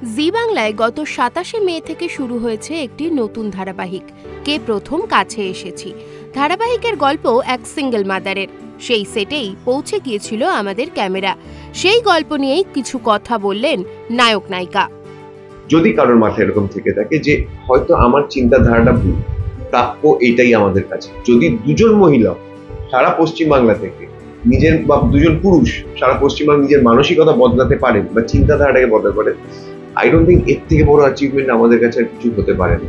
জি বাংলায় গত ২৭শে মে থেকে শুরু হয়েছে একটি নতুন ধারাবাহিক কে প্রথম কাছে এসেছি। ধারাবাহিকের গল্প এক সিঙ্গেল মাদারের। সেই সেটেই পৌঁছে গিয়েছিল আমাদের ক্যামেরা। সেই গল্প নিয়েই কিছু কথা বললেন নায়ক নায়িকা। যদি কারোর মাথায় এরকম থেকে থাকে যে হয়তো আমার চিন্তাধারাটা ভুল, প্রাপ্য এটাই আমাদের কাছে, যদি দুজন মহিলা সারা পশ্চিমবাংলা থেকে নিজের বা দুজন পুরুষ সারা পশ্চিমবাংলা নিজের মানসিকতা বদলাতে পারেন বা চিন্তাধারাটাকে বদলাতে পারেন, আই ডোন্ট থিঙ্ক এর থেকে বড় অ্যাচিভমেন্ট আমাদের কাছে আর কিছু হতে পারে না।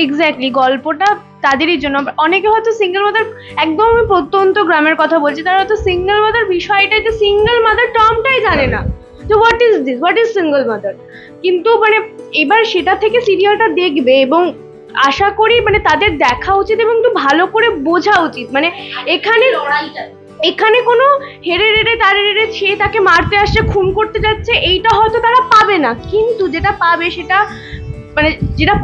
এক্স্যাক্টলি, গল্পটা তাদেরই জন্য। অনেকে হয়তো সিঙ্গেল মাদার, একদম আমি প্রত্যন্ত গ্রামের কথা বলছি, তারা হয়তো সিঙ্গেল মাদার বিষয়টা, যে সিঙ্গেল মাদার টার্মটাই জানে না, তো what is this, what is single mother. কিন্তু মানে এবার সেটা থেকে সিরিয়ালটা দেখবে এবং আশা করি মানে তাদের দেখা উচিত এবং একটু ভালো করে বোঝা উচিত। মানে এখানে কোনো হেরে রেড়ে তারে রেড়ে সে তাকে মারতে আসছে, খুন করতে যাচ্ছে, এইটা হয়তো তারা পাবে না। কিন্তু যেটা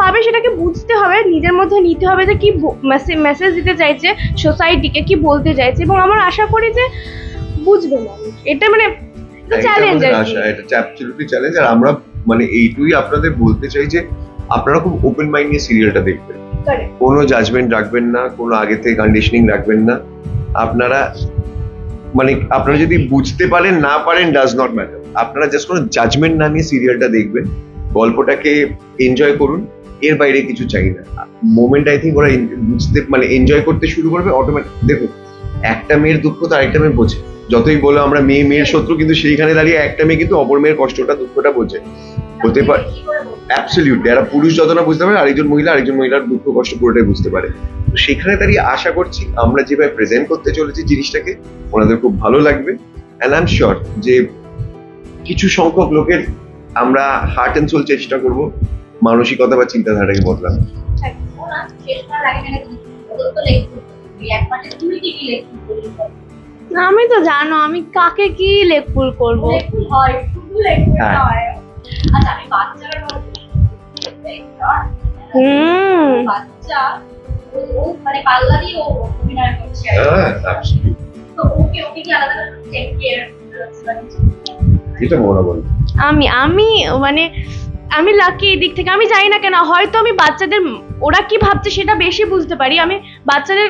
পাবে সেটাকে বুঝতে হবে, নিজের মধ্যে নিতে হবে যে কি মেসেজ দিতে চাইছে সোসাইটিকে, কি বলতে চাইছে, এবং আমার আশা করি যে বুঝবে মানুষ। এটা মানে চ্যালেঞ্জ, এটা অ্যাবসলিউটলি চ্যালেঞ্জ। আর আমরা মানে এইটুকুই আপনাদের বলতে চাই যে আপনারা খুব ওপেন মাইন্ড নিয়ে সিরিয়ালটা দেখবেন, কোনো জাজমেন্ট রাখবেন না, কোনো আগে থেকে কন্ডিশনিং রাখবেন না। আপনারা যদি বুঝতে পারেন না পারেন ডাজ নট ম্যাটার, আপনারা জাস্ট কোনো জাজমেন্ট না নিয়ে সিরিয়ালটা দেখবেন, গল্পটাকে এনজয় করুন, এর বাইরে কিছু চাই না। মোমেন্ট আই থিঙ্ক ওরা বুঝতে এনজয় করতে শুরু করবে অটোমেটিক। দেখুন, একটা মেয়ের দুঃখ তো আরেকটা মেয়ে বোঝে, যতই বলো আমরা মেয়ের শত্রু, কিন্তু সেইখানে দাঁড়িয়ে একটা মেয়ে কিন্তু অপর মেয়ের কষ্টটা, দুঃখটা বোঝে। হতে পারে অ্যাবসলিউটলি, যারা পুরুষ যত না বুঝতে পারে, আরেকজন মহিলার দুঃখ কষ্ট পুরোটাই বুঝতে পারে। তো সেখানে দাঁড়িয়ে আশা করছি আমরা যেভাবে প্রেজেন্ট করতে চলেছি জিনিসটাকে, ওনাদের খুব ভালো লাগবে। অ্যান্ড আই এম শিওর যে কিছু সংখ্যক লোকের আমরা হার্ট অ্যান্ড সোল চেষ্টা করব মানসিকতা বা চিন্তাধারাটাকে বদলানো। আমি তো জানো আমি কাকে কি লেকফুল করবো। আমি লাকি এই দিক থেকে। আমি জানি না কেন, হয়তো আমি বাচ্চাদের ওরা কি ভাবছে সেটা বেশি বুঝতে পারি। আমি বাচ্চাদের,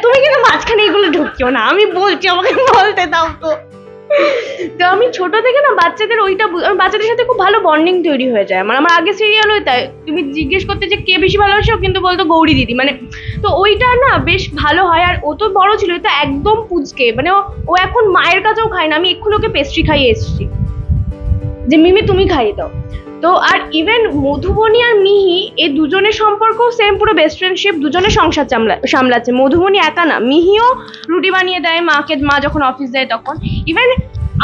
তুমি কিন্তু মাঝখানে এগুলো ঢুকিও না, আমি বলছি, আমাকে বলতে দাও তো। তো আমি ছোট থেকে না বাচ্চাদের বাচ্চাদের সাথে খুব ভালো বন্ডিং তৈরি হয়ে যায়। আমার আগে সিরিয়াল হয়ে তাই তুমি জিজ্ঞেস করতে যে কে বেশি ভালোবাসো, কিন্তু বলতো গৌরী দিদি, তো ওইটা না বেশ ভালো হয়। আর ও তো বড় ছিল, তো একদম পুচকে, ও এখন মায়ের কাছেও খায় না। আমি এক্ষুনি ওকে পেস্ট্রি খাইয়ে এসেছি যে মিমি তুমি খাইয়ে দাও। তো আর ইভেন মধুবনী আর মিহি, এই দুজনের সম্পর্ক সেম, পুরো বেস্ট ফ্রেন্ডশিপ, দুজনের সংসার সামলাচ্ছে। মধুবনী একা না, মিহিও রুটি বানিয়ে দেয় মা যখন অফিস যায় তখন। ইভেন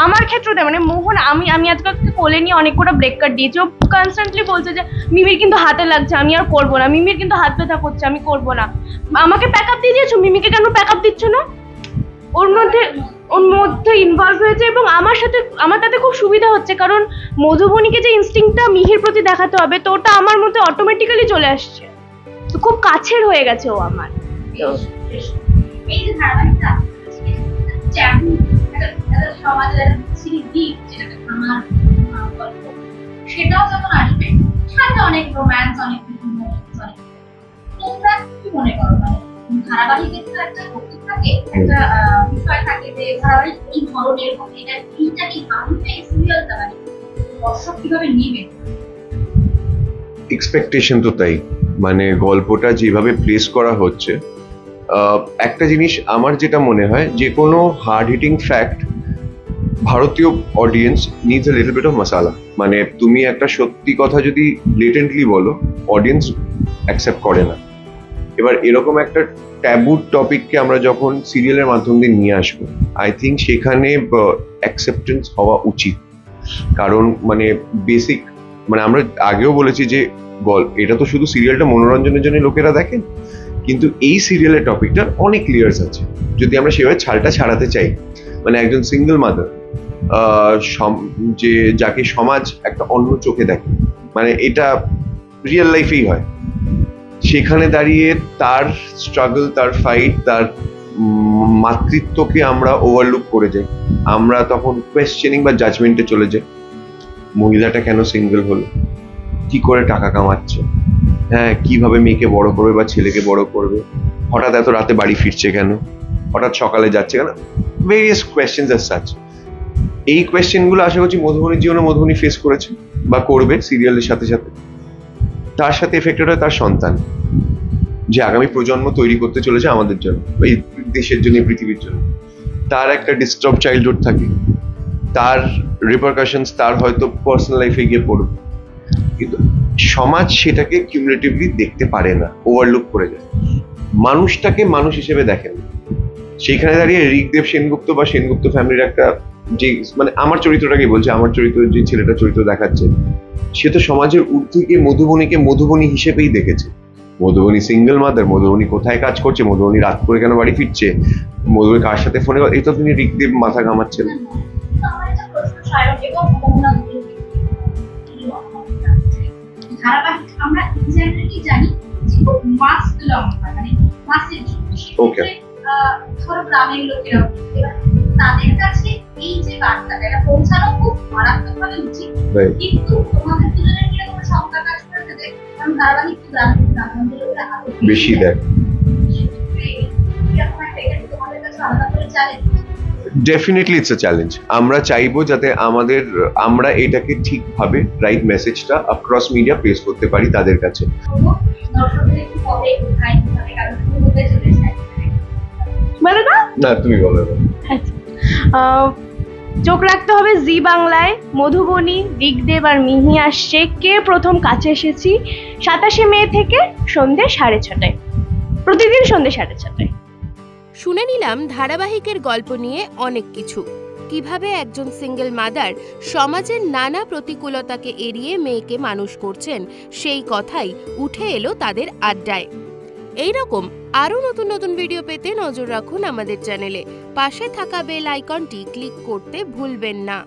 আমার ক্ষেত্রে মোহন, আমি আজকে কোলে নিয়ে অনেক কটা ব্রেককার দিয়েছি। ও কনস্ট্যান্টলি বলছে যে মিমির কিন্তু হাতে লাগছে, আমি আর করবো না, মিমির কিন্তু হাত ব্যথা করছে, আমি করবো না। আমাকে প্যাক আপ দিয়ে দিয়েছো, মিমিকে কেন প্যাক আপ দিচ্ছ না? ওর মধ্যে ইনভলভ হয়েছে এবং আমার তাতে খুব সুবিধা হচ্ছে, কারণ মধুবনীকে যে ইনস্টিংক্টটা মিহির প্রতি দেখাতে হবে, তো ওটা আমার মধ্যে অটোমেটিক্যালি চলে আসছে। তো খুব কাছের হয়ে গেছে ও আমার। সেটাও যখন আসবে, সাথে অনেক রোম্যান্স, অনেক তোমরা কি মনে করো? ধারাবাহিকের তো একটা গতি থাকে, একটা বিষয় থাকে যে ধারাবাহিক এই ধরনের, এইটা কি মানবে এই সিরিয়ালটা, দর্শক কিভাবে নেবে? এক্সপেকটেশন তো তাই, গল্পটা যেভাবে প্লেস করা হচ্ছে, একটা জিনিস আমার যেটা মনে হয়, যে কোনো হার্ড হিটিং ফ্যাক্ট ভারতীয় audience needs a little bit of masala. তুমি একটা সত্যি কথা যদি ব্লেটেন্টলি বলো, অডিয়েন্স অ্যাকসেপ্ট করে না। এবার এরকম একটা ট্যাবু টপিককে আমরা যখন সিরিয়ালের মাধ্যম দিয়ে নিয়ে আসবো, আই থিঙ্ক সেখানে অ্যাকসেপ্টেন্স হওয়া উচিত। কারণ বেসিক আমরা আগেও বলেছি যে এটা তো শুধু সিরিয়ালটা মনোরঞ্জনের জন্য লোকেরা দেখেন, কিন্তু এই সিরিয়ালের টপিকটার অনেক লেয়ার্স আছে। যদি আমরা সেভাবে ছালটা ছাড়াতে চাই, একজন সিঙ্গেল মাদার যে যাকে সমাজ একটা অন্য চোখে দেখে, এটা রিয়েল লাইফেই হয়, সেখানে দাঁড়িয়ে তার স্ট্রাগল, তার ফাইট, তার মাতৃত্বকে আমরা ওভারলুক করে যাই, আমরা তখন কোয়েশ্চেনিং বা জাজমেন্টে চলে যাই। মহিলাটা কেন সিঙ্গেল হলো, কি করে টাকা কামাচ্ছে, হ্যাঁ কিভাবে মেয়েকে বড় করবে বা ছেলেকে বড় করবে, হঠাৎ এত রাতে বাড়ি ফিরছে কেন, হঠাৎ সকালে যাচ্ছে কেন, ভেরিয়াস কোয়েশ্চেন্স অ্যাজ সাচ। এই কোয়েশ্চেন গুলো আশা করছি মধুবনীর জীবনে মধুবনী ফেস করেছে বা করবে সিরিয়ালের সাথে সাথে। তার সাথে এফেক্টেড হয় তার সন্তান, যে আগামী প্রজন্ম তৈরি করতে চলেছে আমাদের জন্য, এই দেশের জন্য, পৃথিবীর জন্য। তার একটা ডিস্টার্ব চাইল্ডহুড থাকে, তার রিপারকাশনস তার হয়তো পার্সোনাল লাইফে গিয়ে পড়বে, কিন্তু সমাজ সেটাকে কিউমুলেটিভলি দেখতে পারে না, ওভারলুক করে যায়, মানুষটাকে মানুষ হিসেবে দেখেন। সেইখানে দাঁড়িয়ে ঋগদেব সেনগুপ্ত বা সেনগুপ্ত ফ্যামিলির একটা যে, মানে আমার চরিত্রটাকে বলছে, আমার চরিত্র যে ছেলেটা চরিত্র দেখাচ্ছে, সে তো সমাজের ঊর্ধ্বে গিয়ে মধুবনীকে মধুবনী হিসেবেই দেখেছে। মধুবনী সিঙ্গেল মাদার, মধুবনী কোথায় কাজ করছে, মধুবনী রাত করে কেন বাড়ি ফিরছে, মধুবনী কার সাথে ফোনে, এই তো তিনি ঋগদেব মাথা ঘামাচ্ছেন। আমার একটা প্রশ্ন সায়ন এবং মোহনা ধারাবাহিক আমরা জেনারেলি জানি যে খুব মাস বিলং হয়, মানে মাসের জন্য ধরো গ্রামের লোকেরা, এবার তাদের কাছে এই যে বার্তাটা এটা পৌঁছানো খুব মারাত্মকভাবে উচিত, কিন্তু তোমাদের দুজনের কি কোনো সংখ্যা কাজ করে দেবে, কারণ ধারাবাহিক গ্রামের লোকেরা বেশি দেয়। তোমাদের কাছে আলাদা করে challenge. Definitely it's a challenge. আমরা চাইবো যাতে আমরা এটাকে ঠিকভাবে রাইট মেসেজটা অ্যাক্রস মিডিয়া প্লেস করতে পারি তাদের কাছে। না তুমি বলো। চোখ রাখতে হবে জি বাংলায়, মধুবনী, ঋগদেব আর মিহি আসছে কে প্রথম কাছে এসেছি 27 মে থেকে সন্ধ্যে 6:30, প্রতিদিন সন্ধ্যে 6:30। শুনে নিলাম ধারাবাহিকের গল্প নিয়ে অনেক কিছু, কিভাবে একজন সিঙ্গেল মাদার সমাজের নানা প্রতিকূলতাকে এড়িয়ে মেয়েকে মানুষ করছেন, সেই কথাই উঠে এলো তাদের আড্ডায়। এইরকম আরও নতুন নতুন ভিডিও পেতে নজর রাখুন আমাদের চ্যানেলে, পাশে থাকা বেল আইকনটি ক্লিক করতে ভুলবেন না।